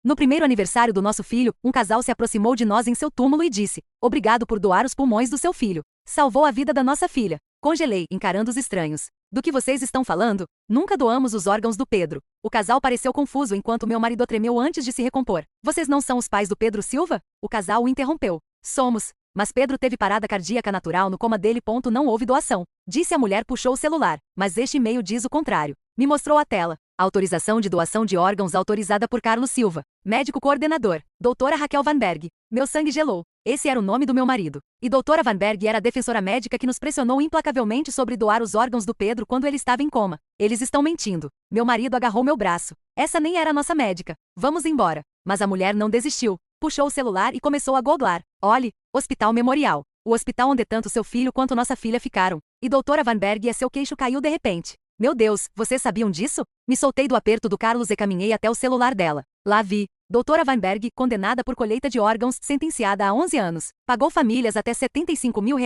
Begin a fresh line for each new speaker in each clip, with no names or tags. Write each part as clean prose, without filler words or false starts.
No primeiro aniversário do nosso filho, um casal se aproximou de nós em seu túmulo e disse: "Obrigado por doar os pulmões do seu filho. Salvou a vida da nossa filha." Congelei, encarando os estranhos. Do que vocês estão falando? Nunca doamos os órgãos do Pedro. O casal pareceu confuso enquanto meu marido tremeu antes de se recompor. Vocês não são os pais do Pedro Silva? O casal o interrompeu. Somos. Mas Pedro teve parada cardíaca natural no coma dele. Não houve doação. Disse a mulher. Puxou o celular. Mas este e-mail diz o contrário. Me mostrou a tela. Autorização de doação de órgãos autorizada por Carlos Silva. Médico coordenador. Doutora Raquel Vanberg. Meu sangue gelou. Esse era o nome do meu marido. E doutora Vanberg era a defensora médica que nos pressionou implacavelmente sobre doar os órgãos do Pedro quando ele estava em coma. Eles estão mentindo. Meu marido agarrou meu braço. Essa nem era a nossa médica. Vamos embora. Mas a mulher não desistiu. Puxou o celular e começou a googlar. Olhe, Hospital Memorial. O hospital onde tanto seu filho quanto nossa filha ficaram. E doutora Vanberg e seu queixo caiu de repente. Meu Deus, vocês sabiam disso? Me soltei do aperto do Carlos e caminhei até o celular dela. Lá vi. Doutora Vanberg, condenada por colheita de órgãos, sentenciada a 11 anos. Pagou famílias até R$75 mil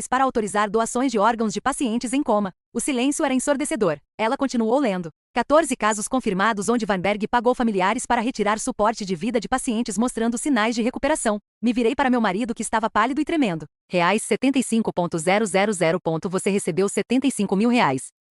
para autorizar doações de órgãos de pacientes em coma. O silêncio era ensurdecedor. Ela continuou lendo. 14 casos confirmados onde Vanberg pagou familiares para retirar suporte de vida de pacientes mostrando sinais de recuperação. Me virei para meu marido que estava pálido e tremendo. Reais 75.000. Você recebeu R$75 mil.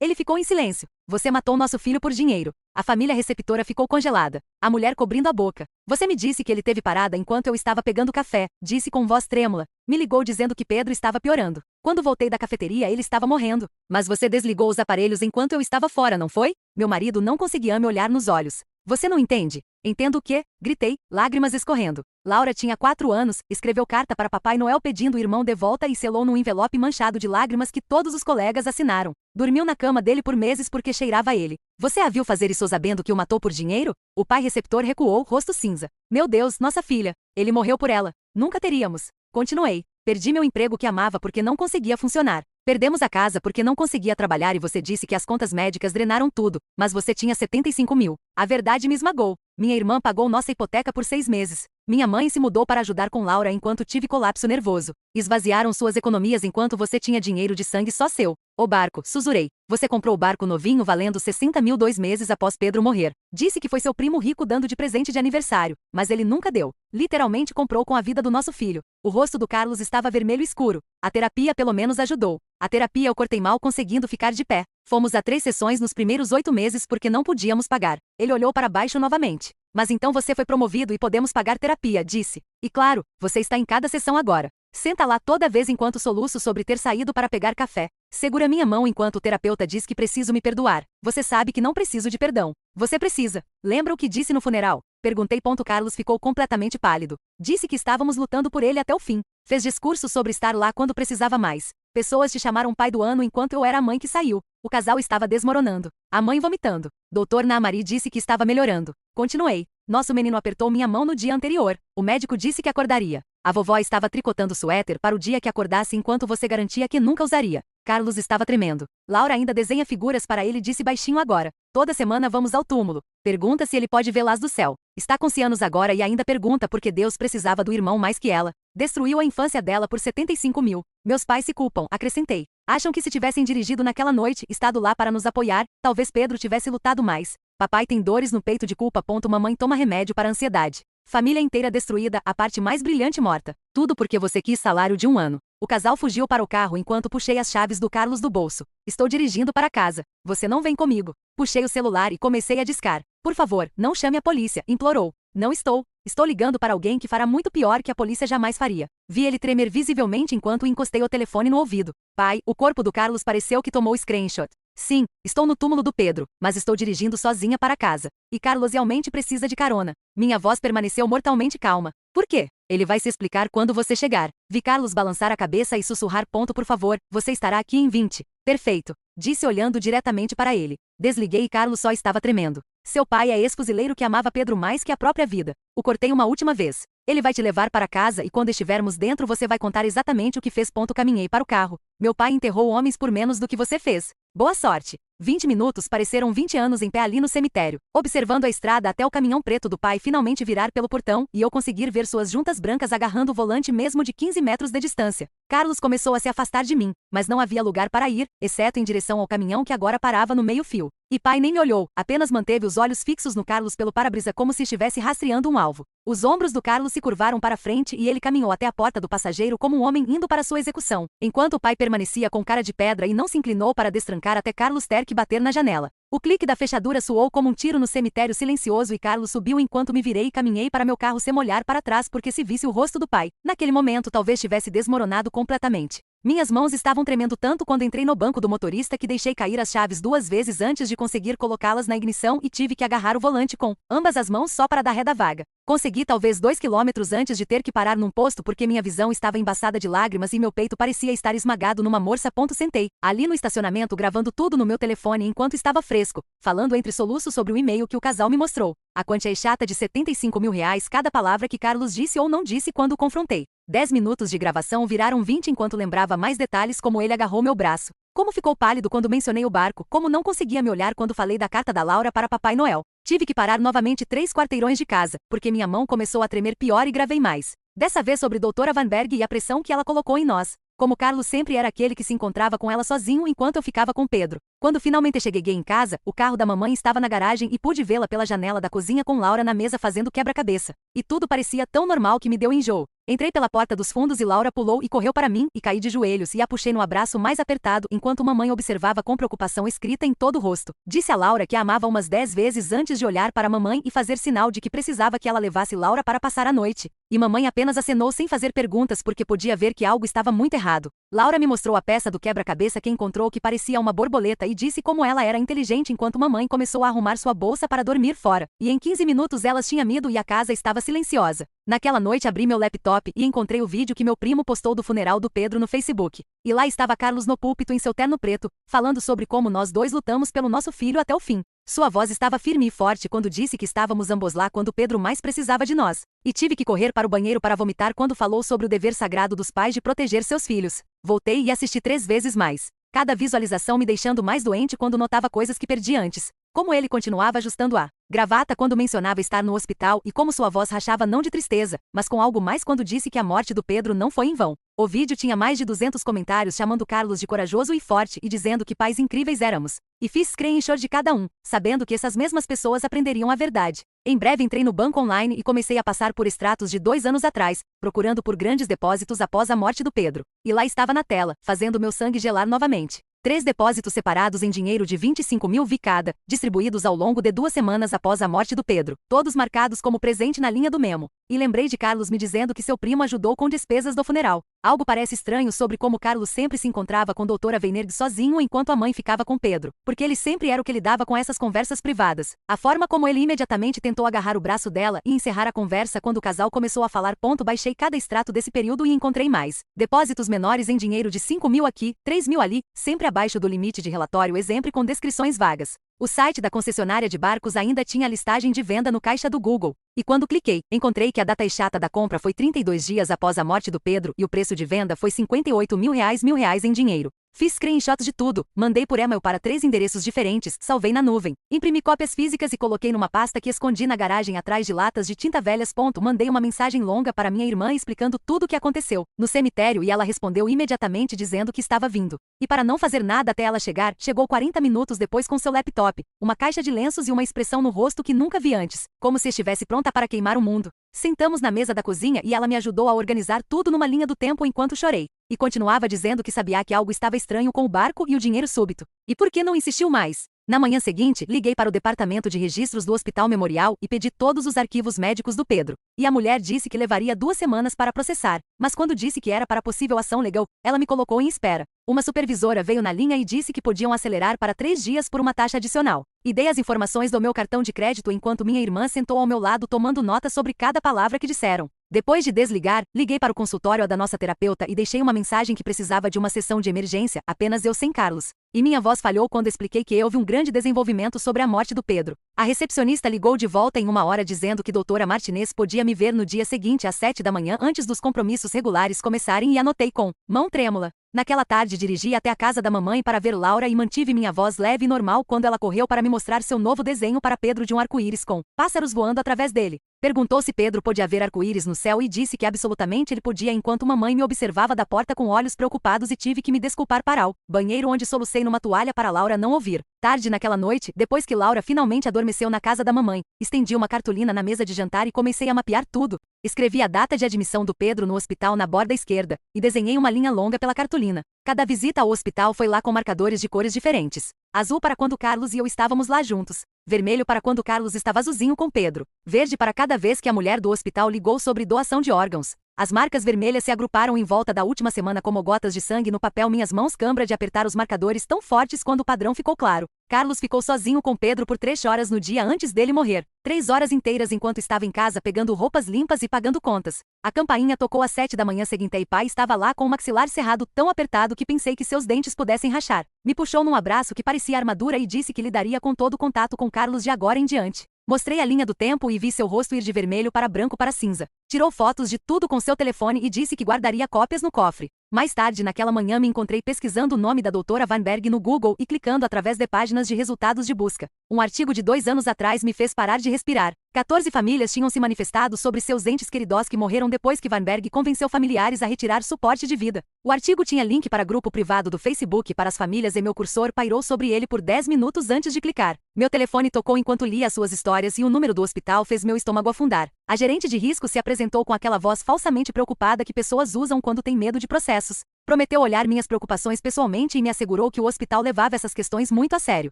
Ele ficou em silêncio. Você matou nosso filho por dinheiro. A família receptora ficou congelada. A mulher cobrindo a boca. Você me disse que ele teve parada enquanto eu estava pegando café, disse com voz trêmula. Me ligou dizendo que Pedro estava piorando. Quando voltei da cafeteria ele estava morrendo. Mas você desligou os aparelhos enquanto eu estava fora, não foi? Meu marido não conseguia me olhar nos olhos. Você não entende? Entendo o quê? Gritei, lágrimas escorrendo. Laura tinha 4 anos, escreveu carta para Papai Noel pedindo o irmão de volta e selou num envelope manchado de lágrimas que todos os colegas assinaram. Dormiu na cama dele por meses porque cheirava a ele. Você a viu fazer isso sabendo que o matou por dinheiro? O pai receptor recuou, rosto cinza. Meu Deus, nossa filha. Ele morreu por ela. Nunca teríamos. Continuei. Perdi meu emprego que amava porque não conseguia funcionar. Perdemos a casa porque não conseguia trabalhar e você disse que as contas médicas drenaram tudo, mas você tinha R$75 mil. A verdade me esmagou. Minha irmã pagou nossa hipoteca por 6 meses. Minha mãe se mudou para ajudar com Laura enquanto tive colapso nervoso. Esvaziaram suas economias enquanto você tinha dinheiro de sangue só seu. O barco, susurrei. Você comprou o barco novinho valendo 60 mil 2 meses após Pedro morrer. Disse que foi seu primo rico dando de presente de aniversário, mas ele nunca deu. Literalmente comprou com a vida do nosso filho. O rosto do Carlos estava vermelho escuro. A terapia pelo menos ajudou. A terapia eu cortei mal conseguindo ficar de pé. Fomos a 3 sessões nos primeiros 8 meses porque não podíamos pagar. Ele olhou para baixo novamente. Mas então você foi promovido e podemos pagar terapia, disse. E claro, você está em cada sessão agora. Senta lá toda vez enquanto soluço sobre ter saído para pegar café. Segura minha mão enquanto o terapeuta diz que preciso me perdoar. Você sabe que não preciso de perdão. Você precisa. Lembra o que disse no funeral? Perguntei. Carlos ficou completamente pálido. Disse que estávamos lutando por ele até o fim. Fez discurso sobre estar lá quando precisava mais. Pessoas te chamaram pai do ano enquanto eu era a mãe que saiu. O casal estava desmoronando. A mãe vomitando. Doutor Naamari disse que estava melhorando. Continuei. Nosso menino apertou minha mão no dia anterior. O médico disse que acordaria. A vovó estava tricotando suéter para o dia que acordasse enquanto você garantia que nunca usaria. Carlos estava tremendo. Laura ainda desenha figuras para ele, disse baixinho agora. Toda semana vamos ao túmulo. Pergunta se ele pode vê-las do céu. Está com cianos agora e ainda pergunta por que Deus precisava do irmão mais que ela. Destruiu a infância dela por 75 mil. Meus pais se culpam, acrescentei. Acham que se tivessem dirigido naquela noite, estado lá para nos apoiar, talvez Pedro tivesse lutado mais. Papai tem dores no peito de culpa. Mamãe toma remédio para ansiedade. Família inteira destruída, a parte mais brilhante morta. Tudo porque você quis salário de 1 ano. O casal fugiu para o carro enquanto puxei as chaves do Carlos do bolso. Estou dirigindo para casa. Você não vem comigo. Puxei o celular e comecei a discar. Por favor, não chame a polícia, implorou. Não estou. Estou ligando para alguém que fará muito pior que a polícia jamais faria. Vi ele tremer visivelmente enquanto encostei o telefone no ouvido. Pai, o corpo do Carlos pareceu que tomou screenshot. Sim, estou no túmulo do Pedro, mas estou dirigindo sozinha para casa. E Carlos realmente precisa de carona. Minha voz permaneceu mortalmente calma. Por quê? Ele vai se explicar quando você chegar. Vi Carlos balançar a cabeça e sussurrar. Por favor, você estará aqui em 20. Perfeito. Disse olhando diretamente para ele. Desliguei e Carlos só estava tremendo. Seu pai é ex-fuzileiro que amava Pedro mais que a própria vida. O cortei uma última vez. Ele vai te levar para casa e quando estivermos dentro você vai contar exatamente o que fez. Caminhei para o carro. Meu pai enterrou homens por menos do que você fez. Boa sorte. 20 minutos pareceram 20 anos em pé ali no cemitério, observando a estrada até o caminhão preto do pai finalmente virar pelo portão e eu conseguir ver suas juntas brancas agarrando o volante mesmo de 15 metros de distância. Carlos começou a se afastar de mim, mas não havia lugar para ir, exceto em direção ao caminhão que agora parava no meio-fio. E pai nem me olhou, apenas manteve os olhos fixos no Carlos pelo para-brisa como se estivesse rastreando um alvo. Os ombros do Carlos se curvaram para frente e ele caminhou até a porta do passageiro como um homem indo para sua execução, enquanto o pai permanecia com cara de pedra e não se inclinou para destrancar até Carlos ter que bater na janela. O clique da fechadura soou como um tiro no cemitério silencioso e Carlos subiu enquanto me virei e caminhei para meu carro sem olhar para trás porque se visse o rosto do pai, naquele momento talvez tivesse desmoronado completamente. Minhas mãos estavam tremendo tanto quando entrei no banco do motorista que deixei cair as chaves 2 vezes antes de conseguir colocá-las na ignição e tive que agarrar o volante com ambas as mãos só para dar ré da vaga. Consegui talvez 2 quilômetros antes de ter que parar num posto porque minha visão estava embaçada de lágrimas e meu peito parecia estar esmagado numa morsa. Sentei ali no estacionamento gravando tudo no meu telefone enquanto estava fresco, falando entre soluços sobre o e-mail que o casal me mostrou. A quantia é chata de R$75 mil cada palavra que Carlos disse ou não disse quando o confrontei. 10 minutos de gravação viraram 20 enquanto lembrava mais detalhes como ele agarrou meu braço. Como ficou pálido quando mencionei o barco, como não conseguia me olhar quando falei da carta da Laura para Papai Noel. Tive que parar novamente 3 quarteirões de casa, porque minha mão começou a tremer pior e gravei mais. Dessa vez sobre Doutora Vanberg e a pressão que ela colocou em nós. Como Carlos sempre era aquele que se encontrava com ela sozinho enquanto eu ficava com Pedro. Quando finalmente cheguei em casa, o carro da mamãe estava na garagem e pude vê-la pela janela da cozinha com Laura na mesa fazendo quebra-cabeça. E tudo parecia tão normal que me deu enjoo. Entrei pela porta dos fundos e Laura pulou e correu para mim e caí de joelhos e a puxei no abraço mais apertado enquanto mamãe observava com preocupação escrita em todo o rosto. Disse a Laura que a amava umas 10 vezes antes de olhar para a mamãe e fazer sinal de que precisava que ela levasse Laura para passar a noite. E mamãe apenas acenou sem fazer perguntas porque podia ver que algo estava muito errado. Laura me mostrou a peça do quebra-cabeça que encontrou que parecia uma borboleta e disse como ela era inteligente enquanto mamãe começou a arrumar sua bolsa para dormir fora. E em 15 minutos elas tinham ido e a casa estava silenciosa. Naquela noite abri meu laptop e encontrei o vídeo que meu primo postou do funeral do Pedro no Facebook. E lá estava Carlos no púlpito em seu terno preto, falando sobre como nós dois lutamos pelo nosso filho até o fim. Sua voz estava firme e forte quando disse que estávamos ambos lá quando Pedro mais precisava de nós. E tive que correr para o banheiro para vomitar quando falou sobre o dever sagrado dos pais de proteger seus filhos. Voltei e assisti 3 vezes mais. Cada visualização me deixando mais doente quando notava coisas que perdi antes. Como ele continuava ajustando a gravata quando mencionava estar no hospital e como sua voz rachava não de tristeza, mas com algo mais quando disse que a morte do Pedro não foi em vão. O vídeo tinha mais de 200 comentários chamando Carlos de corajoso e forte e dizendo que pais incríveis éramos. E fiz screenshot de cada um, sabendo que essas mesmas pessoas aprenderiam a verdade. Em breve entrei no banco online e comecei a passar por extratos de 2 anos atrás, procurando por grandes depósitos após a morte do Pedro. E lá estava na tela, fazendo meu sangue gelar novamente. 3 depósitos separados em dinheiro de 25 mil cada, distribuídos ao longo de 2 semanas após a morte do Pedro, todos marcados como presente na linha do memo. E lembrei de Carlos me dizendo que seu primo ajudou com despesas do funeral. Algo parece estranho sobre como Carlos sempre se encontrava com Doutora Weinerg sozinho enquanto a mãe ficava com Pedro, porque ele sempre era o que lidava com essas conversas privadas. A forma como ele imediatamente tentou agarrar o braço dela e encerrar a conversa quando o casal começou a falar. Baixei cada extrato desse período e encontrei mais. Depósitos menores em dinheiro de 5 mil aqui, 3 mil ali, sempre abaixo do limite de relatório exemplo com descrições vagas. O site da concessionária de barcos ainda tinha a listagem de venda no caixa do Google. E quando cliquei, encontrei que a data exata da compra foi 32 dias após a morte do Pedro e o preço de venda foi 58 mil reais em dinheiro. Fiz screenshots de tudo, mandei por e-mail para 3 endereços diferentes, salvei na nuvem, imprimi cópias físicas e coloquei numa pasta que escondi na garagem atrás de latas de tinta velhas. Mandei uma mensagem longa para minha irmã explicando tudo o que aconteceu no cemitério e ela respondeu imediatamente dizendo que estava vindo. E para não fazer nada até ela chegar, chegou 40 minutos depois com seu laptop, uma caixa de lenços e uma expressão no rosto que nunca vi antes, como se estivesse pronta para queimar o mundo. Sentamos na mesa da cozinha e ela me ajudou a organizar tudo numa linha do tempo enquanto chorei. E continuava dizendo que sabia que algo estava estranho com o barco e o dinheiro súbito. E por que não insistiu mais? Na manhã seguinte, liguei para o departamento de registros do Hospital Memorial e pedi todos os arquivos médicos do Pedro. E a mulher disse que levaria 2 semanas para processar, mas quando disse que era para possível ação legal, ela me colocou em espera. Uma supervisora veio na linha e disse que podiam acelerar para 3 dias por uma taxa adicional. E dei as informações do meu cartão de crédito enquanto minha irmã sentou ao meu lado tomando nota sobre cada palavra que disseram. Depois de desligar, liguei para o consultório da nossa terapeuta e deixei uma mensagem que precisava de uma sessão de emergência, apenas eu sem Carlos. E minha voz falhou quando expliquei que houve um grande desenvolvimento sobre a morte do Pedro. A recepcionista ligou de volta em 1 hora dizendo que doutora Martinez podia me ver no dia seguinte às 7 da manhã antes dos compromissos regulares começarem e anotei com mão trêmula. Naquela tarde dirigi até a casa da mamãe para ver Laura e mantive minha voz leve e normal quando ela correu para me mostrar seu novo desenho para Pedro de um arco-íris com pássaros voando através dele. Perguntou se Pedro podia ver arco-íris no céu e disse que absolutamente ele podia enquanto mamãe me observava da porta com olhos preocupados e tive que me desculpar para o banheiro onde solucei numa toalha para Laura não ouvir. Tarde naquela noite, depois que Laura finalmente adormeceu na casa da mamãe, estendi uma cartolina na mesa de jantar e comecei a mapear tudo. Escrevi a data de admissão do Pedro no hospital na borda esquerda, e desenhei uma linha longa pela cartolina. Cada visita ao hospital foi lá com marcadores de cores diferentes. Azul para quando Carlos e eu estávamos lá juntos. Vermelho para quando Carlos estava azulzinho com Pedro. Verde para cada vez que a mulher do hospital ligou sobre doação de órgãos. As marcas vermelhas se agruparam em volta da última semana como gotas de sangue no papel. Minhas mãos cãibra de apertar os marcadores tão fortes quando o padrão ficou claro. Carlos ficou sozinho com Pedro por 3 horas no dia antes dele morrer. 3 horas inteiras enquanto estava em casa pegando roupas limpas e pagando contas. A campainha tocou às 7 da manhã seguinte e pai estava lá com o maxilar cerrado tão apertado que pensei que seus dentes pudessem rachar. Me puxou num abraço que parecia armadura e disse que lidaria com todo o contato com Carlos de agora em diante. Mostrei a linha do tempo e vi seu rosto ir de vermelho para branco para cinza. Tirou fotos de tudo com seu telefone e disse que guardaria cópias no cofre. Mais tarde naquela manhã me encontrei pesquisando o nome da doutora Weinberg no Google e clicando através de páginas de resultados de busca. Um artigo de 2 anos atrás me fez parar de respirar. 14 famílias tinham se manifestado sobre seus entes queridos que morreram depois que Weinberg convenceu familiares a retirar suporte de vida. O artigo tinha link para grupo privado do Facebook para as famílias e meu cursor pairou sobre ele por 10 minutos antes de clicar. Meu telefone tocou enquanto lia as suas histórias e o número do hospital fez meu estômago afundar. A gerente de risco se apresentou com aquela voz falsamente preocupada que pessoas usam quando têm medo de processos. Prometeu olhar minhas preocupações pessoalmente e me assegurou que o hospital levava essas questões muito a sério.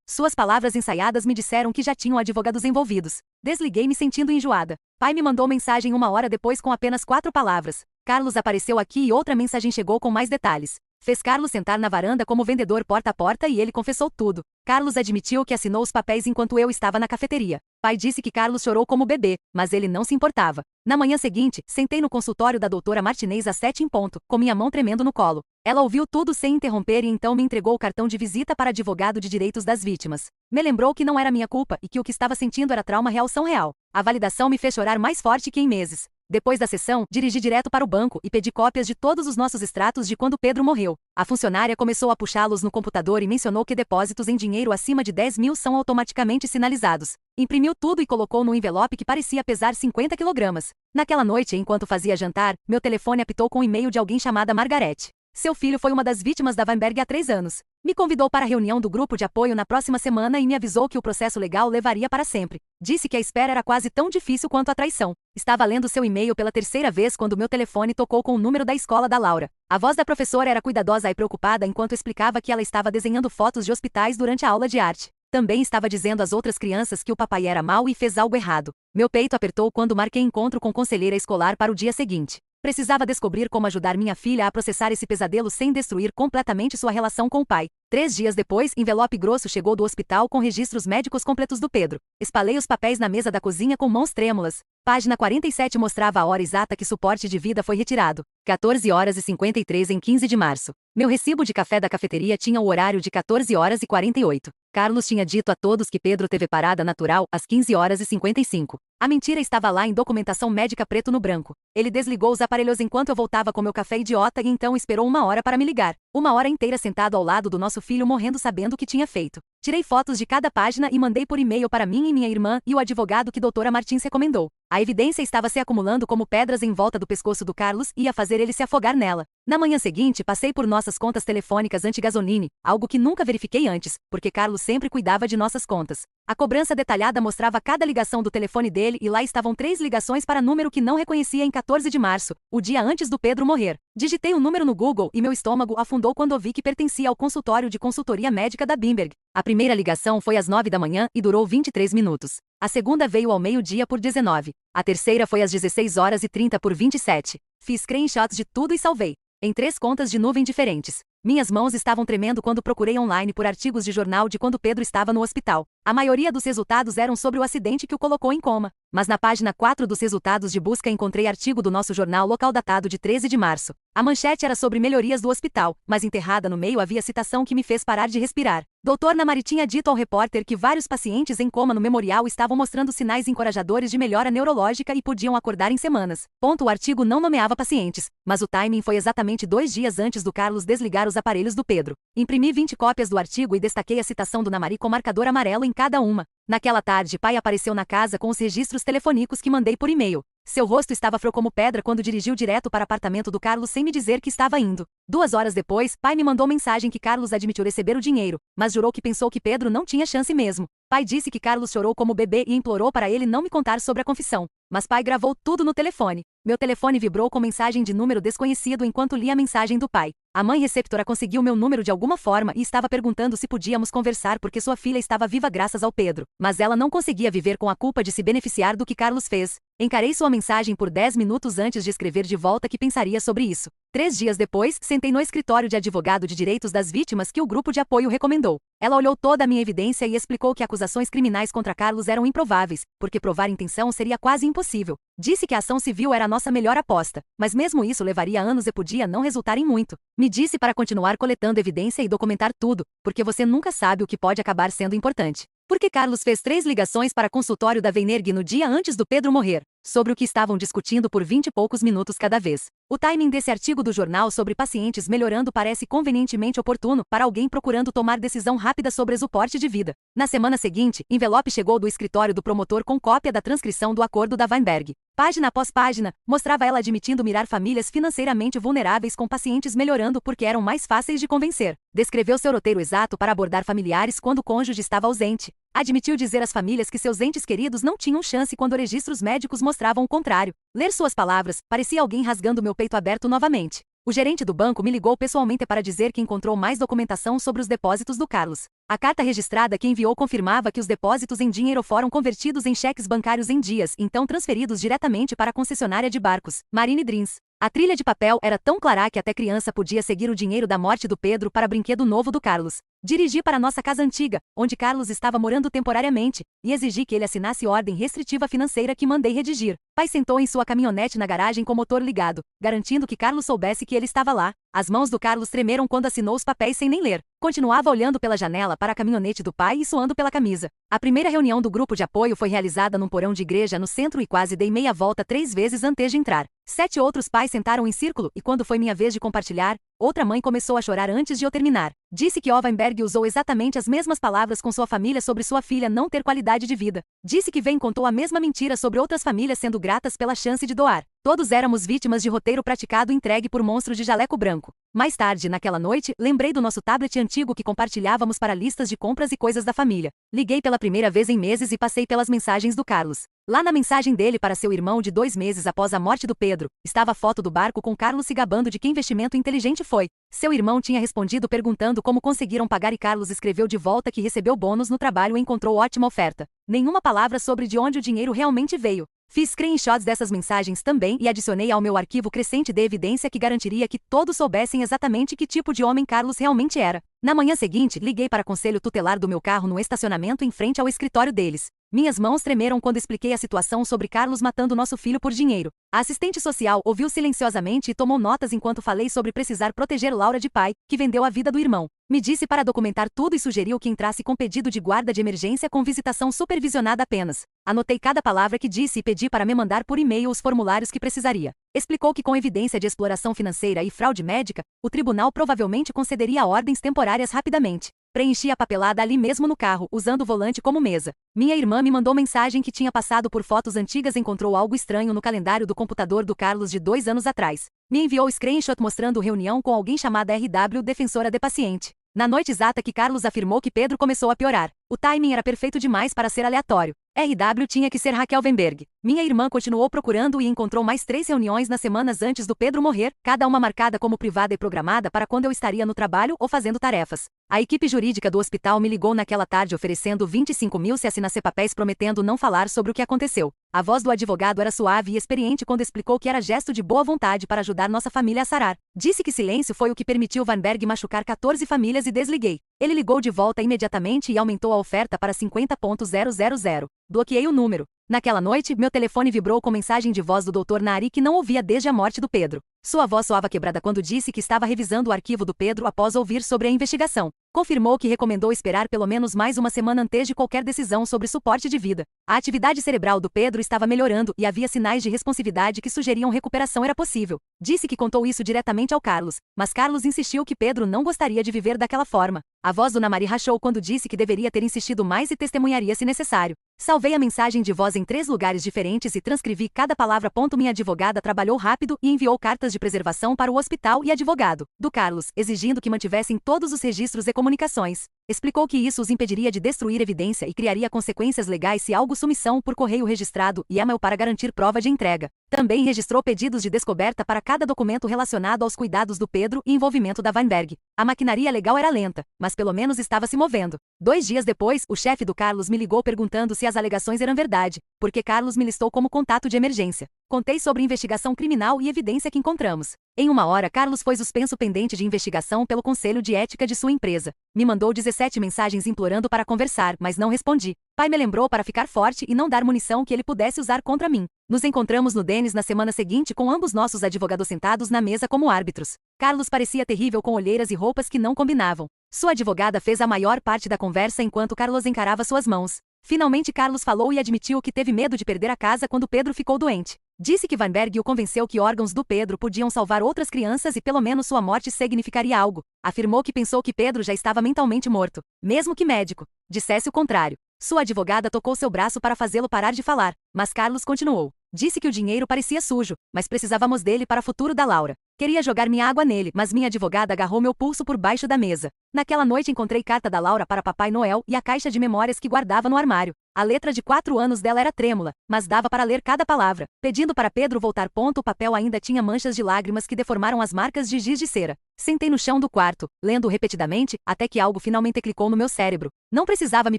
Suas palavras ensaiadas me disseram que já tinham advogados envolvidos. Desliguei me sentindo enjoada. Pai me mandou mensagem 1 hora depois com apenas 4 palavras. Carlos apareceu aqui e outra mensagem chegou com mais detalhes. Fez Carlos sentar na varanda como vendedor porta a porta e ele confessou tudo. Carlos admitiu que assinou os papéis enquanto eu estava na cafeteria. Pai disse que Carlos chorou como bebê, mas ele não se importava. Na manhã seguinte, sentei no consultório da doutora Martinez às 7 em ponto, com minha mão tremendo no colo. Ela ouviu tudo sem interromper e então me entregou o cartão de visita para advogado de direitos das vítimas. Me lembrou que não era minha culpa e que o que estava sentindo era trauma reação real. A validação me fez chorar mais forte que em meses. Depois da sessão, dirigi direto para o banco e pedi cópias de todos os nossos extratos de quando Pedro morreu. A funcionária começou a puxá-los no computador e mencionou que depósitos em dinheiro acima de 10 mil são automaticamente sinalizados. Imprimiu tudo e colocou no envelope que parecia pesar 50 quilogramas. Naquela noite, enquanto fazia jantar, meu telefone apitou com um e-mail de alguém chamada Margarete. Seu filho foi uma das vítimas da Weinberg há 3 anos. Me convidou para a reunião do grupo de apoio na próxima semana e me avisou que o processo legal levaria para sempre. Disse que a espera era quase tão difícil quanto a traição. Estava lendo seu e-mail pela 3ª vez quando meu telefone tocou com o número da escola da Laura. A voz da professora era cuidadosa e preocupada enquanto explicava que ela estava desenhando fotos de hospitais durante a aula de arte. Também estava dizendo às outras crianças que o papai era mau e fez algo errado. Meu peito apertou quando marquei encontro com conselheira escolar para o dia seguinte. Precisava descobrir como ajudar minha filha a processar esse pesadelo sem destruir completamente sua relação com o pai. 3 dias depois, envelope grosso chegou do hospital com registros médicos completos do Pedro. Espalhei os papéis na mesa da cozinha com mãos trêmulas. Página 47 mostrava a hora exata que suporte de vida foi retirado. 14 horas e 53 em 15 de março. Meu recibo de café da cafeteria tinha o horário de 14 horas e 48. Carlos tinha dito a todos que Pedro teve parada natural às 15 horas e 55. A mentira estava lá em documentação médica preto no branco. Ele desligou os aparelhos enquanto eu voltava com meu café idiota e então esperou 1 hora para me ligar. 1 hora inteira sentado ao lado do nosso filho morrendo sabendo o que tinha feito. Tirei fotos de cada página e mandei por e-mail para mim e minha irmã e o advogado que doutora Martins recomendou. A evidência estava se acumulando como pedras em volta do pescoço do Carlos e ia fazer ele se afogar nela. Na manhã seguinte, passei por nossas contas telefônicas anti-gasolina, algo que nunca verifiquei antes, porque Carlos sempre cuidava de nossas contas. A cobrança detalhada mostrava cada ligação do telefone dele e lá estavam 3 ligações para número que não reconhecia em 14 de março, o dia antes do Pedro morrer. Digitei o número no Google e meu estômago afundou quando ouvi que pertencia ao consultório de consultoria médica da Weinberg. A primeira ligação foi às 9 da manhã e durou 23 minutos. A segunda veio ao meio-dia por 19. A terceira foi às 16 horas e 30 por 27. Fiz screenshots de tudo e salvei. Em 3 contas de nuvem diferentes. Minhas mãos estavam tremendo quando procurei online por artigos de jornal de quando Pedro estava no hospital. A maioria dos resultados eram sobre o acidente que o colocou em coma. Mas na página 4 dos resultados de busca encontrei artigo do nosso jornal local datado de 13 de março. A manchete era sobre melhorias do hospital, mas enterrada no meio havia citação que me fez parar de respirar. Dr. Namari tinha dito ao repórter que vários pacientes em coma no memorial estavam mostrando sinais encorajadores de melhora neurológica e podiam acordar em semanas. O artigo não nomeava pacientes, mas o timing foi exatamente 2 dias antes do Carlos desligar os aparelhos do Pedro. Imprimi 20 cópias do artigo e destaquei a citação do Namari com marcador amarelo em cada uma. Naquela tarde, pai apareceu na casa com os registros telefônicos que mandei por e-mail. Seu rosto estava frio como pedra quando dirigiu direto para o apartamento do Carlos sem me dizer que estava indo. 2 horas depois, pai me mandou mensagem que Carlos admitiu receber o dinheiro, mas jurou que pensou que Pedro não tinha chance mesmo. Pai disse que Carlos chorou como bebê e implorou para ele não me contar sobre a confissão. Mas pai gravou tudo no telefone. Meu telefone vibrou com mensagem de número desconhecido enquanto lia a mensagem do pai. A mãe receptora conseguiu meu número de alguma forma e estava perguntando se podíamos conversar porque sua filha estava viva graças ao Pedro. Mas ela não conseguia viver com a culpa de se beneficiar do que Carlos fez. Encarei sua mensagem por 10 minutos antes de escrever de volta que pensaria sobre isso. 3 dias depois, sentei no escritório de advogado de direitos das vítimas que o grupo de apoio recomendou. Ela olhou toda a minha evidência e explicou que acusações criminais contra Carlos eram improváveis, porque provar intenção seria quase impossível. Disse que a ação civil era a nossa melhor aposta, mas mesmo isso levaria anos e podia não resultar em muito. Me disse para continuar coletando evidência e documentar tudo, porque você nunca sabe o que pode acabar sendo importante. Porque Carlos fez 3 ligações para consultório da Weinerg no dia antes do Pedro morrer, sobre o que estavam discutindo por 20 e poucos minutos cada vez. O timing desse artigo do jornal sobre pacientes melhorando parece convenientemente oportuno para alguém procurando tomar decisão rápida sobre suporte de vida. Na semana seguinte, envelope chegou do escritório do promotor com cópia da transcrição do acordo da Weinberg. Página após página, mostrava ela admitindo mirar famílias financeiramente vulneráveis com pacientes melhorando porque eram mais fáceis de convencer. Descreveu seu roteiro exato para abordar familiares quando o cônjuge estava ausente. Admitiu dizer às famílias que seus entes queridos não tinham chance quando registros médicos mostravam o contrário. Ler suas palavras, parecia alguém rasgando meu peito aberto novamente. O gerente do banco me ligou pessoalmente para dizer que encontrou mais documentação sobre os depósitos do Carlos. A carta registrada que enviou confirmava que os depósitos em dinheiro foram convertidos em cheques bancários em dias, então transferidos diretamente para a concessionária de barcos, Marine Dreams. A trilha de papel era tão clara que até criança podia seguir o dinheiro da morte do Pedro para brinquedo novo do Carlos. Dirigi para nossa casa antiga, onde Carlos estava morando temporariamente, e exigi que ele assinasse ordem restritiva financeira que mandei redigir. Pai sentou em sua caminhonete na garagem com o motor ligado, garantindo que Carlos soubesse que ele estava lá. As mãos do Carlos tremeram quando assinou os papéis sem nem ler. Continuava olhando pela janela para a caminhonete do pai e suando pela camisa. A primeira reunião do grupo de apoio foi realizada num porão de igreja no centro e quase dei meia volta 3 vezes antes de entrar. 7 outros pais sentaram em círculo e quando foi minha vez de compartilhar, outra mãe começou a chorar antes de eu terminar. Disse que Weinberg usou exatamente as mesmas palavras com sua família sobre sua filha não ter qualidade de vida. Disse que Vem contou a mesma mentira sobre outras famílias sendo gratas pela chance de doar. Todos éramos vítimas de roteiro praticado entregue por monstro de jaleco branco. Mais tarde, naquela noite, lembrei do nosso tablet antigo que compartilhávamos para listas de compras e coisas da família. Liguei pela primeira vez em meses e passei pelas mensagens do Carlos. Lá na mensagem dele para seu irmão de 2 meses após a morte do Pedro, estava a foto do barco com Carlos se gabando de que investimento inteligente foi. Seu irmão tinha respondido perguntando como conseguiram pagar e Carlos escreveu de volta que recebeu bônus no trabalho e encontrou ótima oferta. Nenhuma palavra sobre de onde o dinheiro realmente veio. Fiz screenshots dessas mensagens também e adicionei ao meu arquivo crescente de evidência que garantiria que todos soubessem exatamente que tipo de homem Carlos realmente era. Na manhã seguinte, liguei para o conselho tutelar do meu carro no estacionamento em frente ao escritório deles. Minhas mãos tremeram quando expliquei a situação sobre Carlos matando nosso filho por dinheiro. A assistente social ouviu silenciosamente e tomou notas enquanto falei sobre precisar proteger Laura de pai, que vendeu a vida do irmão. Me disse para documentar tudo e sugeriu que entrasse com pedido de guarda de emergência com visitação supervisionada apenas. Anotei cada palavra que disse e pedi para me mandar por e-mail os formulários que precisaria. Explicou que com evidência de exploração financeira e fraude médica, o tribunal provavelmente concederia ordens temporárias rapidamente. Preenchi a papelada ali mesmo no carro, usando o volante como mesa. Minha irmã me mandou mensagem que tinha passado por fotos antigas e encontrou algo estranho no calendário do computador do Carlos de 2 anos atrás. Me enviou screenshot mostrando reunião com alguém chamada RW, defensora de paciente. Na noite exata que Carlos afirmou que Pedro começou a piorar. O timing era perfeito demais para ser aleatório. RW tinha que ser Raquel Weinberg. Minha irmã continuou procurando e encontrou mais 3 reuniões nas semanas antes do Pedro morrer, cada uma marcada como privada e programada para quando eu estaria no trabalho ou fazendo tarefas. A equipe jurídica do hospital me ligou naquela tarde oferecendo 25 mil se assinasse papéis prometendo não falar sobre o que aconteceu. A voz do advogado era suave e experiente quando explicou que era gesto de boa vontade para ajudar nossa família a sarar. Disse que silêncio foi o que permitiu Weinberg machucar 14 famílias e desliguei. Ele ligou de volta imediatamente e aumentou a oferta para 50.000. Bloqueei o número. Naquela noite, meu telefone vibrou com mensagem de voz do Dr. Nari que não ouvia desde a morte do Pedro. Sua voz soava quebrada quando disse que estava revisando o arquivo do Pedro após ouvir sobre a investigação. Confirmou que recomendou esperar pelo menos mais uma semana antes de qualquer decisão sobre suporte de vida. A atividade cerebral do Pedro estava melhorando e havia sinais de responsividade que sugeriam recuperação era possível. Disse que contou isso diretamente ao Carlos, mas Carlos insistiu que Pedro não gostaria de viver daquela forma. A A voz do Namari rachou quando disse que deveria ter insistido mais e testemunharia se necessário. Salvei a mensagem de voz em 3 lugares diferentes e transcrevi cada palavra. Minha advogada trabalhou rápido e enviou cartas de preservação para o hospital e advogado do Carlos, exigindo que mantivessem todos os registros e comunicações. Explicou que isso os impediria de destruir evidência e criaria consequências legais se algo sumissão por correio registrado e e-mail para garantir prova de entrega. Também registrou pedidos de descoberta para cada documento relacionado aos cuidados do Pedro e envolvimento da Weinberg. A maquinaria legal era lenta, mas pelo menos estava se movendo. 2 dias depois, o chefe do Carlos me ligou perguntando se as alegações eram verdade, porque Carlos me listou como contato de emergência. Contei sobre investigação criminal e evidência que encontramos. Em 1 hora, Carlos foi suspenso pendente de investigação pelo Conselho de Ética de sua empresa. Me mandou 17 mensagens implorando para conversar, mas não respondi. Pai me lembrou para ficar forte e não dar munição que ele pudesse usar contra mim. Nos encontramos no Denis na semana seguinte com ambos nossos advogados sentados na mesa como árbitros. Carlos parecia terrível com olheiras e roupas que não combinavam. Sua advogada fez a maior parte da conversa enquanto Carlos encarava suas mãos. Finalmente Carlos falou e admitiu que teve medo de perder a casa quando Pedro ficou doente. Disse que Weinberg o convenceu que órgãos do Pedro podiam salvar outras crianças e pelo menos sua morte significaria algo. Afirmou que pensou que Pedro já estava mentalmente morto, mesmo que médico dissesse o contrário. Sua advogada tocou seu braço para fazê-lo parar de falar, mas Carlos continuou. Disse que o dinheiro parecia sujo, mas precisávamos dele para o futuro da Laura. Queria jogar minha água nele, mas minha advogada agarrou meu pulso por baixo da mesa. Naquela noite encontrei carta da Laura para Papai Noel e a caixa de memórias que guardava no armário. A letra de 4 anos dela era trêmula, mas dava para ler cada palavra. Pedindo para Pedro voltar. O papel ainda tinha manchas de lágrimas que deformaram as marcas de giz de cera. Sentei no chão do quarto, lendo repetidamente, até que algo finalmente clicou no meu cérebro. Não precisava me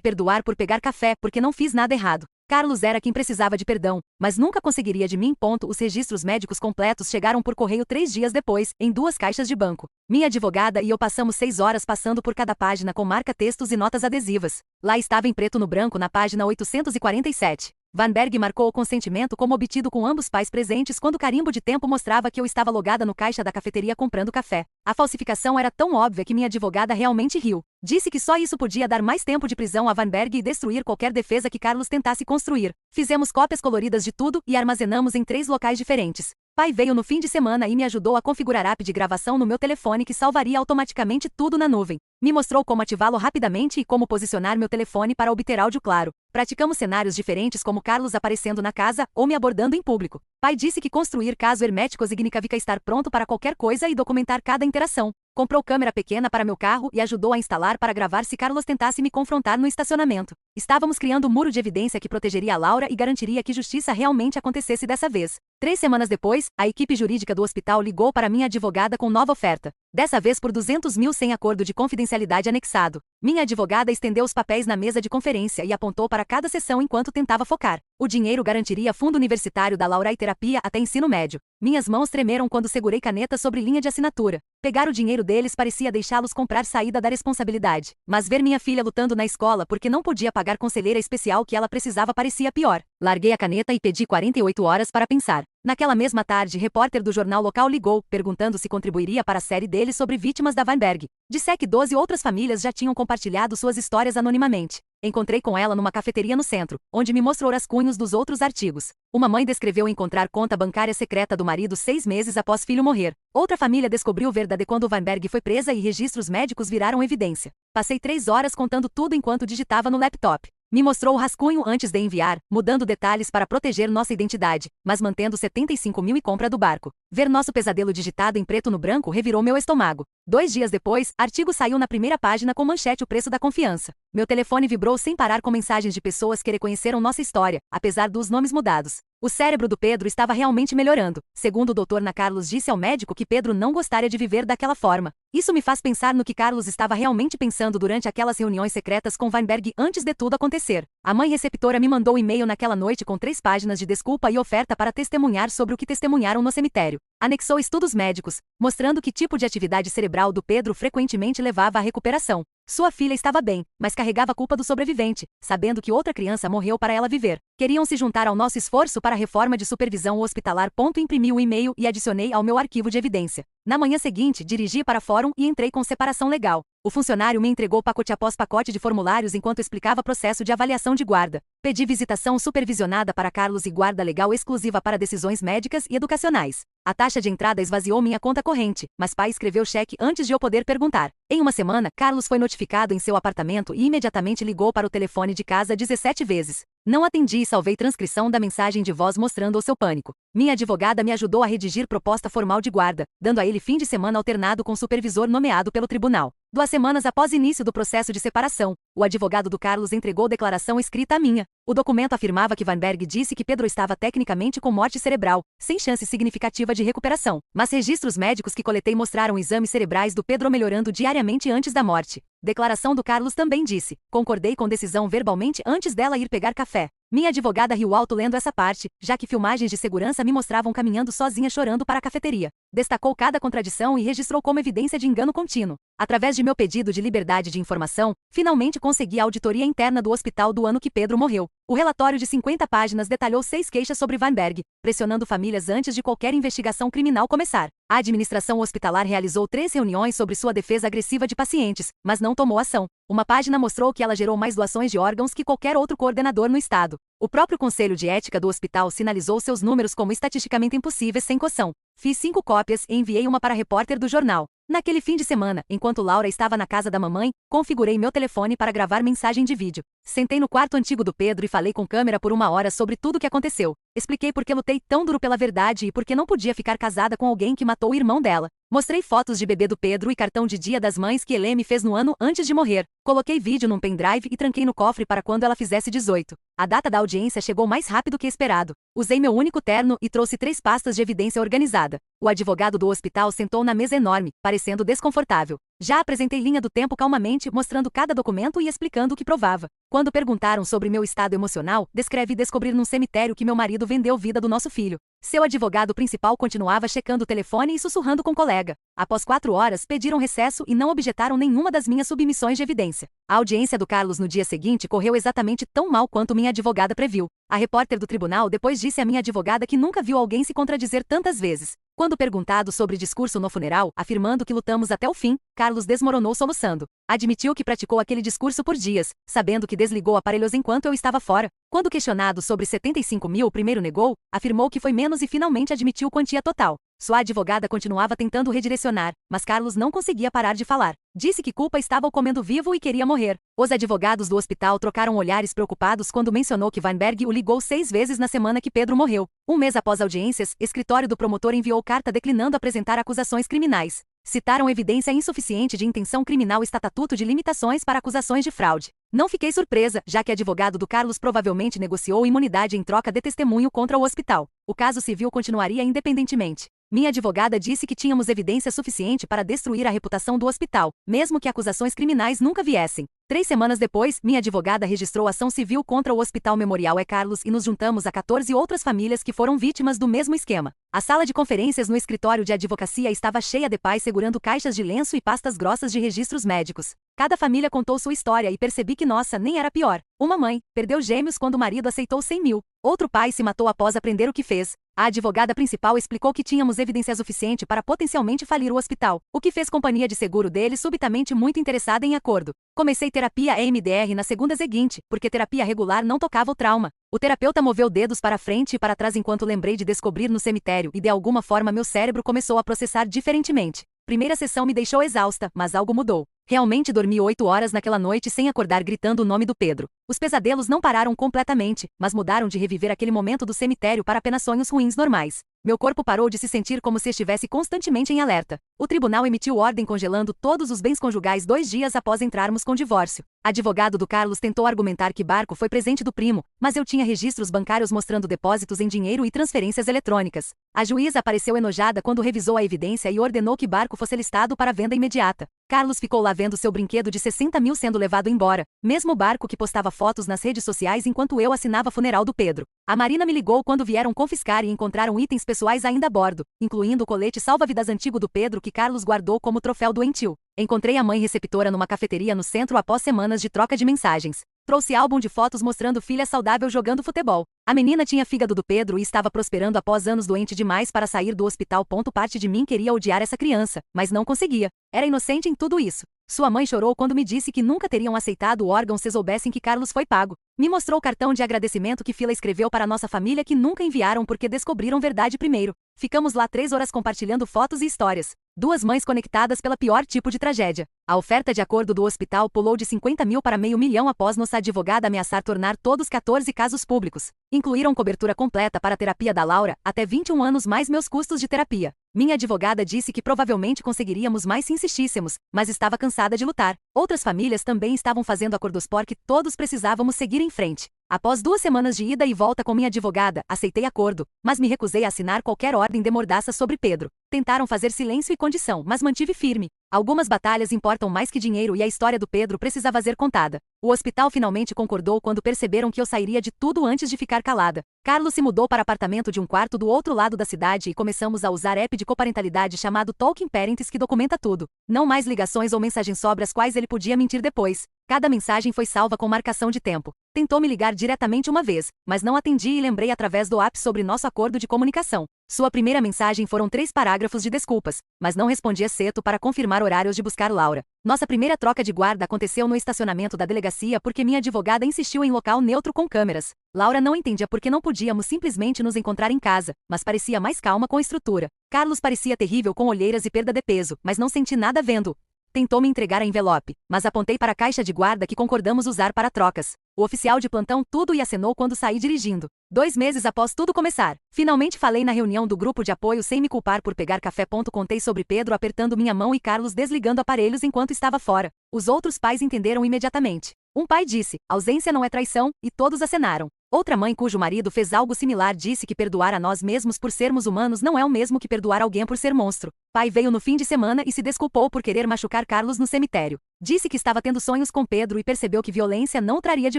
perdoar por pegar café porque não fiz nada errado. Carlos era quem precisava de perdão, mas nunca conseguiria de mim. Os registros médicos completos chegaram por correio 3 dias depois, em 2 caixas de banco. Minha advogada e eu passamos 6 horas passando por cada página com marca-textos e notas adesivas. Lá estava em preto no branco na página 847. Weinberg marcou o consentimento como obtido com ambos pais presentes quando o carimbo de tempo mostrava que eu estava logada no caixa da cafeteria comprando café. A falsificação era tão óbvia que minha advogada realmente riu. Disse que só isso podia dar mais tempo de prisão a Weinberg e destruir qualquer defesa que Carlos tentasse construir. Fizemos cópias coloridas de tudo e armazenamos em 3 locais diferentes. Pai veio no fim de semana e me ajudou a configurar a app de gravação no meu telefone que salvaria automaticamente tudo na nuvem. Me mostrou como ativá-lo rapidamente e como posicionar meu telefone para obter áudio claro. Praticamos cenários diferentes como Carlos aparecendo na casa ou me abordando em público. Pai disse que construir caso hermético significa estar pronto para qualquer coisa e documentar cada interação. Comprou câmera pequena para meu carro e ajudou a instalar para gravar se Carlos tentasse me confrontar no estacionamento. Estávamos criando um muro de evidência que protegeria a Laura e garantiria que justiça realmente acontecesse dessa vez. 3 semanas depois, a equipe jurídica do hospital ligou para minha advogada com nova oferta. Dessa vez por 200 mil sem acordo de confidencialidade anexado. Minha advogada estendeu os papéis na mesa de conferência e apontou para cada sessão enquanto tentava focar. O dinheiro garantiria fundo universitário da Laura e terapia até ensino médio. Minhas mãos tremeram quando segurei caneta sobre linha de assinatura. Pegar o dinheiro deles parecia deixá-los comprar saída da responsabilidade. Mas ver minha filha lutando na escola porque não podia pagar conselheira especial que ela precisava parecia pior. Larguei a caneta e pedi 48 horas para pensar. Naquela mesma tarde, repórter do jornal local ligou, perguntando se contribuiria para a série dele sobre vítimas da Weinberg. Disse que 12 outras famílias já tinham compartilhado suas histórias anonimamente. Encontrei com ela numa cafeteria no centro, onde me mostrou rascunhos dos outros artigos. Uma mãe descreveu encontrar conta bancária secreta do marido 6 meses após filho morrer. Outra família descobriu verdade quando Weinberg foi presa e registros médicos viraram evidência. Passei 3 horas contando tudo enquanto digitava no laptop. Me mostrou o rascunho antes de enviar, mudando detalhes para proteger nossa identidade, mas mantendo 75 mil e compra do barco. Ver nosso pesadelo digitado em preto no branco revirou meu estômago. 2 dias depois, artigo saiu na primeira página com manchete: o preço da confiança. Meu telefone vibrou sem parar com mensagens de pessoas que reconheceram nossa história, apesar dos nomes mudados. O cérebro do Pedro estava realmente melhorando. Segundo o Dr. Carlos disse ao médico que Pedro não gostaria de viver daquela forma. Isso me faz pensar no que Carlos estava realmente pensando durante aquelas reuniões secretas com Weinberg antes de tudo acontecer. A mãe receptora me mandou um e-mail naquela noite com 3 páginas de desculpa e oferta para testemunhar sobre o que testemunharam no cemitério. Anexou estudos médicos, mostrando que tipo de atividade cerebral do Pedro frequentemente levava à recuperação. Sua filha estava bem, mas carregava a culpa do sobrevivente, sabendo que outra criança morreu para ela viver. Queriam se juntar ao nosso esforço para a reforma de supervisão hospitalar. Imprimi o e-mail e adicionei ao meu arquivo de evidência. Na manhã seguinte, dirigi para fórum e entrei com separação legal. O funcionário me entregou pacote após pacote de formulários enquanto explicava processo de avaliação de guarda. Pedi visitação supervisionada para Carlos e guarda legal exclusiva para decisões médicas e educacionais. A taxa de entrada esvaziou minha conta corrente, mas pai escreveu cheque antes de eu poder perguntar. Em uma semana, Carlos foi notificado em seu apartamento e imediatamente ligou para o telefone de casa 17 vezes. Não atendi e salvei transcrição da mensagem de voz mostrando o seu pânico. Minha advogada me ajudou a redigir proposta formal de guarda, dando a ele fim de semana alternado com supervisor nomeado pelo tribunal. 2 semanas após início do processo de separação, o advogado do Carlos entregou declaração escrita à minha. O documento afirmava que Weinberg disse que Pedro estava tecnicamente com morte cerebral, sem chance significativa de recuperação, mas registros médicos que coletei mostraram exames cerebrais do Pedro melhorando diariamente antes da morte. Declaração do Carlos também disse: concordei com decisão verbalmente antes dela ir pegar café. Minha advogada riu alto lendo essa parte, já que filmagens de segurança me mostravam caminhando sozinha chorando para a cafeteria. Destacou cada contradição e registrou como evidência de engano contínuo. Através de meu pedido de liberdade de informação, finalmente consegui a auditoria interna do hospital do ano que Pedro morreu. O relatório de 50 páginas detalhou 6 queixas sobre Weinberg, pressionando famílias antes de qualquer investigação criminal começar. A administração hospitalar realizou 3 reuniões sobre sua defesa agressiva de pacientes, mas não tomou ação. Uma página mostrou que ela gerou mais doações de órgãos que qualquer outro coordenador no estado. O próprio Conselho de Ética do hospital sinalizou seus números como estatisticamente impossíveis sem coção. Fiz 5 cópias e enviei uma para a repórter do jornal. Naquele fim de semana, enquanto Laura estava na casa da mamãe, configurei meu telefone para gravar mensagem de vídeo. Sentei no quarto antigo do Pedro e falei com câmera por 1 hora sobre tudo o que aconteceu. Expliquei por que lutei tão duro pela verdade e por que não podia ficar casada com alguém que matou o irmão dela. Mostrei fotos de bebê do Pedro e cartão de Dia das Mães que Helene fez no ano antes de morrer. Coloquei vídeo num pendrive e tranquei no cofre para quando ela fizesse 18. A data da audiência chegou mais rápido que esperado. Usei meu único terno e trouxe 3 pastas de evidência organizada. O advogado do hospital sentou na mesa enorme, parecendo desconfortável. Já apresentei linha do tempo calmamente, mostrando cada documento e explicando o que provava. Quando perguntaram sobre meu estado emocional, descrevi descobrir num cemitério que meu marido vendeu vida do nosso filho. Seu advogado principal continuava checando o telefone e sussurrando com o colega. Após 4 horas, pediram recesso e não objetaram nenhuma das minhas submissões de evidência. A audiência do Carlos no dia seguinte correu exatamente tão mal quanto minha advogada previu. A repórter do tribunal depois disse à minha advogada que nunca viu alguém se contradizer tantas vezes. Quando perguntado sobre discurso no funeral, afirmando que lutamos até o fim, Carlos desmoronou soluçando. Admitiu que praticou aquele discurso por dias, sabendo que desligou aparelhos enquanto eu estava fora. Quando questionado sobre 75 mil, primeiro negou, afirmou que foi menos e finalmente admitiu quantia total. Sua advogada continuava tentando redirecionar, mas Carlos não conseguia parar de falar. Disse que culpa estava o comendo vivo e queria morrer. Os advogados do hospital trocaram olhares preocupados quando mencionou que Weinberg o ligou 6 vezes na semana que Pedro morreu. 1 mês após audiências, escritório do promotor enviou carta declinando apresentar acusações criminais. Citaram evidência insuficiente de intenção criminal e estatuto de limitações para acusações de fraude. Não fiquei surpresa, já que advogado do Carlos provavelmente negociou imunidade em troca de testemunho contra o hospital. O caso civil continuaria independentemente. Minha advogada disse que tínhamos evidência suficiente para destruir a reputação do hospital, mesmo que acusações criminais nunca viessem. 3 semanas depois, minha advogada registrou ação civil contra o Hospital Memorial E. Carlos e nos juntamos a 14 outras famílias que foram vítimas do mesmo esquema. A sala de conferências no escritório de advocacia estava cheia de pais segurando caixas de lenço e pastas grossas de registros médicos. Cada família contou sua história e percebi que nossa nem era pior. Uma mãe perdeu gêmeos quando o marido aceitou 100 mil. Outro pai se matou após aprender o que fez. A advogada principal explicou que tínhamos evidência suficiente para potencialmente falir o hospital, o que fez companhia de seguro dele subitamente muito interessada em acordo. Comecei terapia EMDR na segunda seguinte, porque terapia regular não tocava o trauma. O terapeuta moveu dedos para frente e para trás enquanto lembrei de descobrir no cemitério e de alguma forma meu cérebro começou a processar diferentemente. Primeira sessão me deixou exausta, mas algo mudou. Realmente dormi 8 horas naquela noite sem acordar gritando o nome do Pedro. Os pesadelos não pararam completamente, mas mudaram de reviver aquele momento do cemitério para apenas sonhos ruins normais. Meu corpo parou de se sentir como se estivesse constantemente em alerta. O tribunal emitiu ordem congelando todos os bens conjugais 2 dias após entrarmos com divórcio. Advogado do Carlos tentou argumentar que barco foi presente do primo, mas eu tinha registros bancários mostrando depósitos em dinheiro e transferências eletrônicas. A juíza apareceu enojada quando revisou a evidência e ordenou que barco fosse listado para venda imediata. Carlos ficou lá vendo seu brinquedo de 60 mil sendo levado embora, mesmo o barco que postava fotos nas redes sociais enquanto eu assinava funeral do Pedro. A Marina me ligou quando vieram confiscar e encontraram itens pessoais ainda a bordo, incluindo o colete salva-vidas antigo do Pedro que Carlos guardou como troféu doentio. Encontrei a mãe receptora numa cafeteria no centro após semanas de troca de mensagens. Trouxe álbum de fotos mostrando filha saudável jogando futebol. A menina tinha fígado do Pedro e estava prosperando após anos doente demais para sair do hospital. Parte de mim queria odiar essa criança, mas não conseguia. Era inocente em tudo isso. Sua mãe chorou quando me disse que nunca teriam aceitado o órgão se soubessem que Carlos foi pago. Me mostrou o cartão de agradecimento que Fila escreveu para nossa família que nunca enviaram porque descobriram verdade primeiro. Ficamos lá 3 horas compartilhando fotos e histórias. Duas mães conectadas pela pior tipo de tragédia. A oferta de acordo do hospital pulou de 50 mil para meio milhão após nossa advogada ameaçar tornar todos 14 casos públicos. Incluíram cobertura completa para a terapia da Laura, até 21 anos mais meus custos de terapia. Minha advogada disse que provavelmente conseguiríamos mais se insistíssemos, mas estava cansada de lutar. Outras famílias também estavam fazendo acordos porque todos precisávamos seguir em frente. Após 2 semanas de ida e volta com minha advogada, aceitei acordo, mas me recusei a assinar qualquer ordem de mordaça sobre Pedro. Tentaram fazer silêncio e condição, mas mantive firme. Algumas batalhas importam mais que dinheiro e a história do Pedro precisava ser contada. O hospital finalmente concordou quando perceberam que eu sairia de tudo antes de ficar calada. Carlos se mudou para apartamento de um quarto do outro lado da cidade e começamos a usar app de coparentalidade chamado Talking Parents que documenta tudo. Não mais ligações ou mensagens sobre as quais ele podia mentir depois. Cada mensagem foi salva com marcação de tempo. Tentou me ligar diretamente uma vez, mas não atendi e lembrei através do app sobre nosso acordo de comunicação. Sua primeira mensagem foram 3 parágrafos de desculpas, mas não respondia cedo para confirmar horários de buscar Laura. Nossa primeira troca de guarda aconteceu no estacionamento da delegacia porque minha advogada insistiu em local neutro com câmeras. Laura não entendia por que não podíamos simplesmente nos encontrar em casa, mas parecia mais calma com a estrutura. Carlos parecia terrível com olheiras e perda de peso, mas não senti nada vendo. Tentou me entregar a envelope, mas apontei para a caixa de guarda que concordamos usar para trocas. O oficial de plantão tudo e acenou quando saí dirigindo. 2 meses após tudo começar, finalmente falei na reunião do grupo de apoio sem me culpar por pegar café. Contei sobre Pedro apertando minha mão e Carlos desligando aparelhos enquanto estava fora. Os outros pais entenderam imediatamente. Um pai disse, ausência não é traição, e todos acenaram. Outra mãe cujo marido fez algo similar disse que perdoar a nós mesmos por sermos humanos não é o mesmo que perdoar alguém por ser monstro. Pai veio no fim de semana e se desculpou por querer machucar Carlos no cemitério. Disse que estava tendo sonhos com Pedro e percebeu que violência não o traria de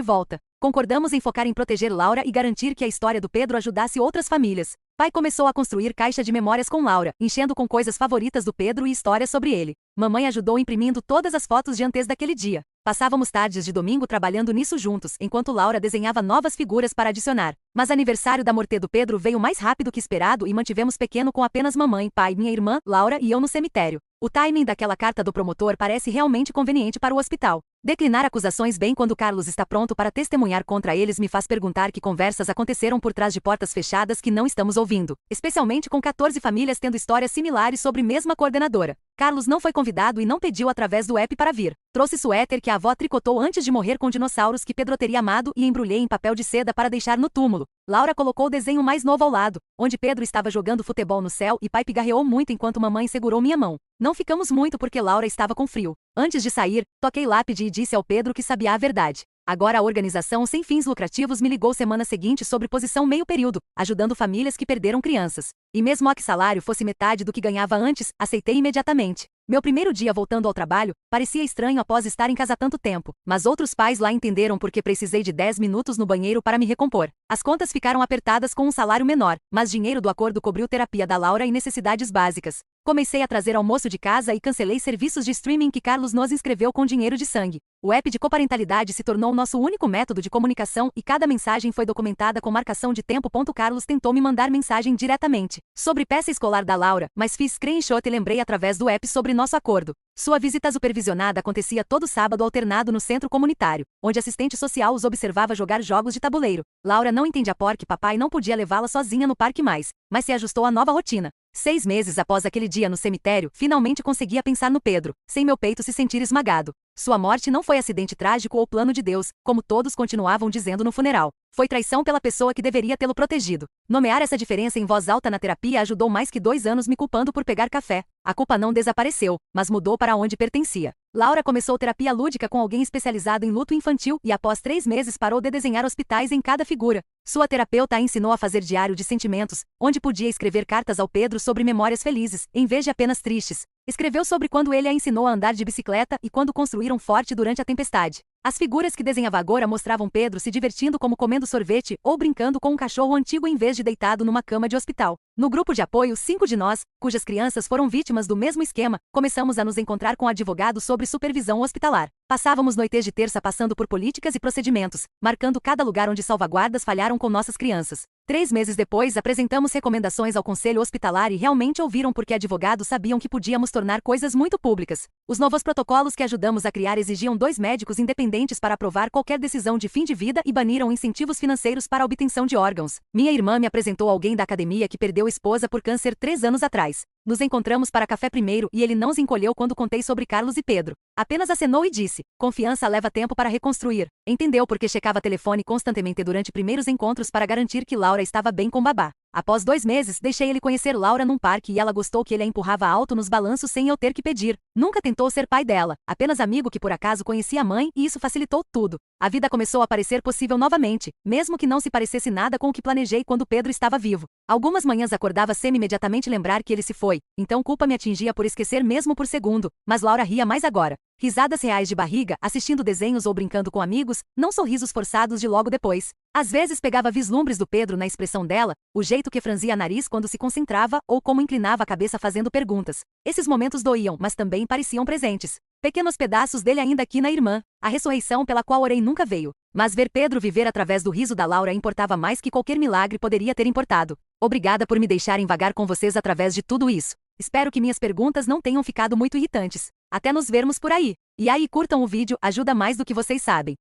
volta. Concordamos em focar em proteger Laura e garantir que a história do Pedro ajudasse outras famílias. Pai começou a construir caixa de memórias com Laura, enchendo com coisas favoritas do Pedro e histórias sobre ele. Mamãe ajudou imprimindo todas as fotos de antes daquele dia. Passávamos tardes de domingo trabalhando nisso juntos, enquanto Laura desenhava novas figuras para adicionar. Mas aniversário da morte do Pedro veio mais rápido que esperado e mantivemos pequeno com apenas mamãe, pai, minha irmã, Laura e eu no cemitério. O timing daquela carta do promotor parece realmente conveniente para o hospital. Declinar acusações bem quando Carlos está pronto para testemunhar contra eles me faz perguntar que conversas aconteceram por trás de portas fechadas que não estamos ouvindo, especialmente com 14 famílias tendo histórias similares sobre mesma coordenadora. Carlos não foi convidado e não pediu através do app para vir. Trouxe suéter que a avó tricotou antes de morrer com dinossauros que Pedro teria amado e embrulhei em papel de seda para deixar no túmulo. Laura colocou o desenho mais novo ao lado, onde Pedro estava jogando futebol no céu e pai pigarreou muito enquanto mamãe segurou minha mão. Não ficamos muito porque Laura estava com frio. Antes de sair, toquei lápide e disse ao Pedro que sabia a verdade. Agora a organização sem fins lucrativos me ligou semana seguinte sobre posição meio período, ajudando famílias que perderam crianças. E mesmo que salário fosse metade do que ganhava antes, aceitei imediatamente. Meu primeiro dia voltando ao trabalho, parecia estranho após estar em casa há tanto tempo, mas outros pais lá entenderam porque precisei de 10 minutos no banheiro para me recompor. As contas ficaram apertadas com um salário menor, mas dinheiro do acordo cobriu terapia da Laura e necessidades básicas. Comecei a trazer almoço de casa e cancelei serviços de streaming que Carlos nos inscreveu com dinheiro de sangue. O app de coparentalidade se tornou nosso único método de comunicação e cada mensagem foi documentada com marcação de tempo. Carlos tentou me mandar mensagem diretamente sobre peça escolar da Laura, mas fiz screenshot e lembrei através do app sobre nosso acordo. Sua visita supervisionada acontecia todo sábado alternado no centro comunitário, onde assistente social os observava jogar jogos de tabuleiro. Laura não entendia por que papai não podia levá-la sozinha no parque mais, mas se ajustou à nova rotina. 6 meses após aquele dia no cemitério, finalmente conseguia pensar no Pedro, sem meu peito se sentir esmagado. Sua morte não foi acidente trágico ou plano de Deus, como todos continuavam dizendo no funeral. Foi traição pela pessoa que deveria tê-lo protegido. Nomear essa diferença em voz alta na terapia ajudou mais que 2 anos me culpando por pegar café. A culpa não desapareceu, mas mudou para onde pertencia. Laura começou terapia lúdica com alguém especializado em luto infantil e após 3 meses parou de desenhar hospitais em cada figura. Sua terapeuta a ensinou a fazer diário de sentimentos, onde podia escrever cartas ao Pedro sobre memórias felizes, em vez de apenas tristes. Escreveu sobre quando ele a ensinou a andar de bicicleta e quando construíram forte durante a tempestade. As figuras que desenhava agora mostravam Pedro se divertindo como comendo sorvete ou brincando com um cachorro antigo em vez de deitado numa cama de hospital. No grupo de apoio, 5 de nós, cujas crianças foram vítimas do mesmo esquema, começamos a nos encontrar com advogados sobre supervisão hospitalar. Passávamos noites de terça passando por políticas e procedimentos, marcando cada lugar onde salvaguardas falharam com nossas crianças. 3 meses depois, apresentamos recomendações ao conselho hospitalar e realmente ouviram porque advogados sabiam que podíamos tornar coisas muito públicas. Os novos protocolos que ajudamos a criar exigiam 2 médicos independentes para aprovar qualquer decisão de fim de vida e baniram incentivos financeiros para a obtenção de órgãos. Minha irmã me apresentou alguém da academia que perdeu a esposa por câncer 3 anos atrás. Nos encontramos para café primeiro e ele não se encolheu quando contei sobre Carlos e Pedro. Apenas acenou e disse: confiança leva tempo para reconstruir. Entendeu porque checava telefone constantemente durante primeiros encontros para garantir que Laura estava bem com babá. Após 2 meses, deixei ele conhecer Laura num parque e ela gostou que ele a empurrava alto nos balanços sem eu ter que pedir. Nunca tentou ser pai dela, apenas amigo que por acaso conhecia a mãe e isso facilitou tudo. A vida começou a parecer possível novamente, mesmo que não se parecesse nada com o que planejei quando Pedro estava vivo. Algumas manhãs acordava sem imediatamente lembrar que ele se foi, então culpa me atingia por esquecer mesmo por segundo, mas Laura ria mais agora. Risadas reais de barriga, assistindo desenhos ou brincando com amigos, não sorrisos forçados de logo depois. Às vezes pegava vislumbres do Pedro na expressão dela, o jeito que franzia nariz quando se concentrava ou como inclinava a cabeça fazendo perguntas. Esses momentos doíam, mas também pareciam presentes. Pequenos pedaços dele ainda aqui na irmã. A ressurreição pela qual orei nunca veio. Mas ver Pedro viver através do riso da Laura importava mais que qualquer milagre poderia ter importado. Obrigada por me deixarem vagar com vocês através de tudo isso. Espero que minhas perguntas não tenham ficado muito irritantes. Até nos vermos por aí. E aí curtam o vídeo, ajuda mais do que vocês sabem.